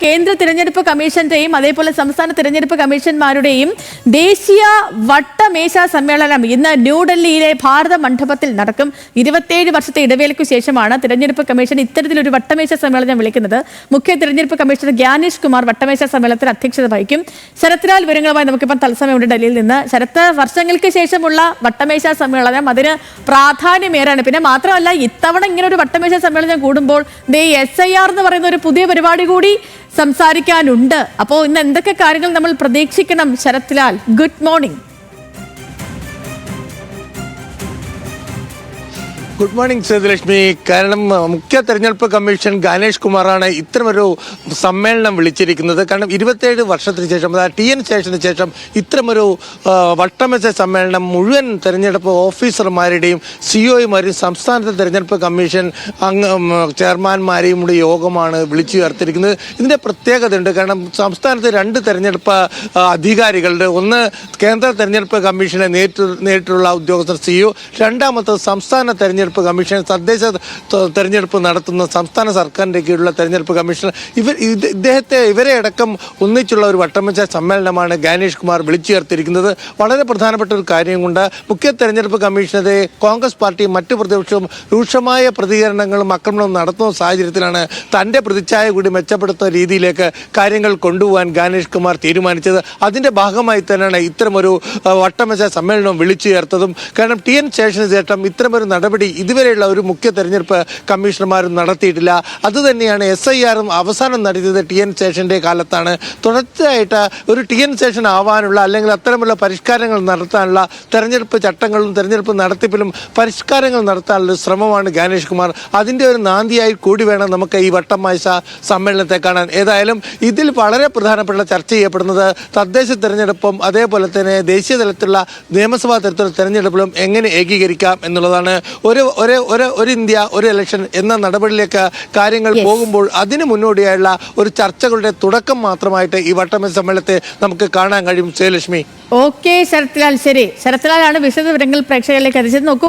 കേന്ദ്ര തിരഞ്ഞെടുപ്പ് കമ്മീഷന്റെയും അതേപോലെ സംസ്ഥാന തിരഞ്ഞെടുപ്പ് കമ്മീഷന്മാരുടെയും ദേശീയ വട്ടമേശ സമ്മേളനം ഇന്ന് ന്യൂഡൽഹിയിലെ ഭാരത മണ്ഡപത്തിൽ നടക്കും. 27 വർഷത്തെ ഇടവേളയ്ക്കു ശേഷമാണ് തിരഞ്ഞെടുപ്പ് കമ്മീഷൻ ഇത്തരത്തിലൊരു വട്ടമേശ സമ്മേളനം വിളിക്കുന്നത്. മുഖ്യ തിരഞ്ഞെടുപ്പ് കമ്മീഷണർ ഗ്യാനേഷ് കുമാർ വട്ടമേശ സമ്മേളനത്തിൽ അധ്യക്ഷത വഹിക്കും. ശരത്ലാൽ വിവരങ്ങളുമായി നമുക്കിപ്പം തത്സമയമുണ്ട് ഡൽഹിയിൽ നിന്ന്. ശരത്ത്, വർഷങ്ങൾക്ക് ശേഷമുള്ള വട്ടമേശ സമ്മേളനം അതിന് പ്രാധാന്യമേറാണ്. പിന്നെ മാത്രമല്ല, ഇത്തവണ ഇങ്ങനെ ഒരു വട്ടമേശ സമ്മേളനം കൂടുമ്പോൾ SIR എന്ന് പറയുന്ന ഒരു പുതിയ പരിപാടി കൂടി സംസാരിക്കാനുണ്ട്. അപ്പോൾ ഇന്ന് എന്തൊക്കെ കാര്യങ്ങൾ നമ്മൾ പ്രതീക്ഷിക്കണം? Sarathlal, good morning. Good morning Sethulakshmi. കാരണം മുഖ്യ തെരഞ്ഞെടുപ്പ് കമ്മീഷൻ ഗാനേഷ് കുമാറാണ് ഇത്തരമൊരു സമ്മേളനം വിളിച്ചിരിക്കുന്നത്. കാരണം 27 വർഷത്തിന് ശേഷം, അതായത് TN ശേഷത്തിന് ശേഷം ഇത്തരമൊരു വട്ടമേശ സമ്മേളനം മുഴുവൻ തെരഞ്ഞെടുപ്പ് ഓഫീസർമാരുടെയും COമാരെയും സംസ്ഥാനത്തെ തെരഞ്ഞെടുപ്പ് കമ്മീഷൻ ചെയർമാൻമാരെയും കൂടി യോഗമാണ് വിളിച്ചു ചേർത്തിരിക്കുന്നത്. ഇതിൻ്റെ പ്രത്യേകതയുണ്ട്. കാരണം സംസ്ഥാനത്ത് 2 തെരഞ്ഞെടുപ്പ് അധികാരികളുടെ, ഒന്ന് കേന്ദ്ര തെരഞ്ഞെടുപ്പ് കമ്മീഷനെ നേരിട്ടുള്ള ഉദ്യോഗസ്ഥർ CEO, രണ്ടാമത്തെ സംസ്ഥാന തെരഞ്ഞെടുപ്പ് കമ്മീഷൻ, തദ്ദേശ തെരഞ്ഞെടുപ്പ് നടത്തുന്ന സംസ്ഥാന സർക്കാരിൻ്റെ കീഴിലുള്ള തെരഞ്ഞെടുപ്പ് കമ്മീഷൻ, ഇവരെ അടക്കം ഒന്നിച്ചുള്ള ഒരു വട്ടമേശ സമ്മേളനമാണ് ഗാനേഷ് കുമാർ വിളിച്ചു ചേർത്തിരിക്കുന്നത്. വളരെ പ്രധാനപ്പെട്ട ഒരു കാര്യം കൊണ്ട് മുഖ്യ തെരഞ്ഞെടുപ്പ് കമ്മീഷനെതിരെ കോൺഗ്രസ് പാർട്ടിയും മറ്റു പ്രതിപക്ഷവും രൂക്ഷമായ പ്രതികരണങ്ങളും ആക്രമണവും നടത്തുന്ന സാഹചര്യത്തിലാണ് തൻ്റെ പ്രതിച്ഛായ കൂടി മെച്ചപ്പെടുത്തുന്ന രീതിയിലേക്ക് കാര്യങ്ങൾ കൊണ്ടുപോകാൻ ഗാനേഷ് കുമാർ തീരുമാനിച്ചത്. അതിൻ്റെ ഭാഗമായി തന്നെയാണ് ഇത്തരമൊരു വട്ടമേശ സമ്മേളനം വിളിച്ചു ചേർത്തതും. കാരണം TN ശേഷന് ശേഷം ഇത്തരമൊരു നടപടി ഇതുവരെയുള്ള ഒരു മുഖ്യ തെരഞ്ഞെടുപ്പ് കമ്മീഷണർമാരും നടത്തിയിട്ടില്ല. അതുതന്നെയാണ് SIRും അവസാനം നടത്തിയത് TN ശേഷന്റെ കാലത്താണ്. തുടർച്ചയായിട്ട് ഒരു TN ശേഷൻ ആവാനുള്ള, അല്ലെങ്കിൽ അത്തരമുള്ള പരിഷ്കാരങ്ങൾ നടത്താനുള്ള, തെരഞ്ഞെടുപ്പ് ചട്ടങ്ങളിലും തെരഞ്ഞെടുപ്പ് നടത്തിപ്പിലും പരിഷ്കാരങ്ങൾ നടത്താനുള്ള ശ്രമമാണ് ഗാനേഷ് കുമാർ. അതിൻ്റെ ഒരു നാന്ദിയായി കൂടി വേണം നമുക്ക് ഈ വട്ടമേശ സമ്മേളനത്തെ കാണാൻ. ഏതായാലും ഇതിൽ വളരെ പ്രധാനപ്പെട്ട ചർച്ച ചെയ്യപ്പെടുന്നത് തദ്ദേശ തെരഞ്ഞെടുപ്പും അതേപോലെ തന്നെ ദേശീയ തലത്തിലുള്ള നിയമസഭാ തലത്തിലുള്ള തെരഞ്ഞെടുപ്പിലും എങ്ങനെ ഏകീകരിക്കാം എന്നുള്ളതാണ്. ഒരു ഇന്ത്യ ഒരു ഇലക്ഷൻ എന്ന നടപടിയിലേക്ക് കാര്യങ്ങൾ പോകുമ്പോൾ അതിന് മുന്നോടിയായുള്ള ഒരു ചർച്ചകളുടെ തുടക്കം മാത്രമായിട്ട് ഈ വട്ടമേശ സമ്മേളനത്തെ നമുക്ക് കാണാൻ കഴിയും. ജയലക്ഷ്മി. ഓക്കെ ശരത്ലാൽ, ശരി. ശരത്ലാലാണ് വിശദ വിവരങ്ങൾ പ്രേക്ഷകരിലേക്ക് എത്തിച്ചത്. നോക്കൂ,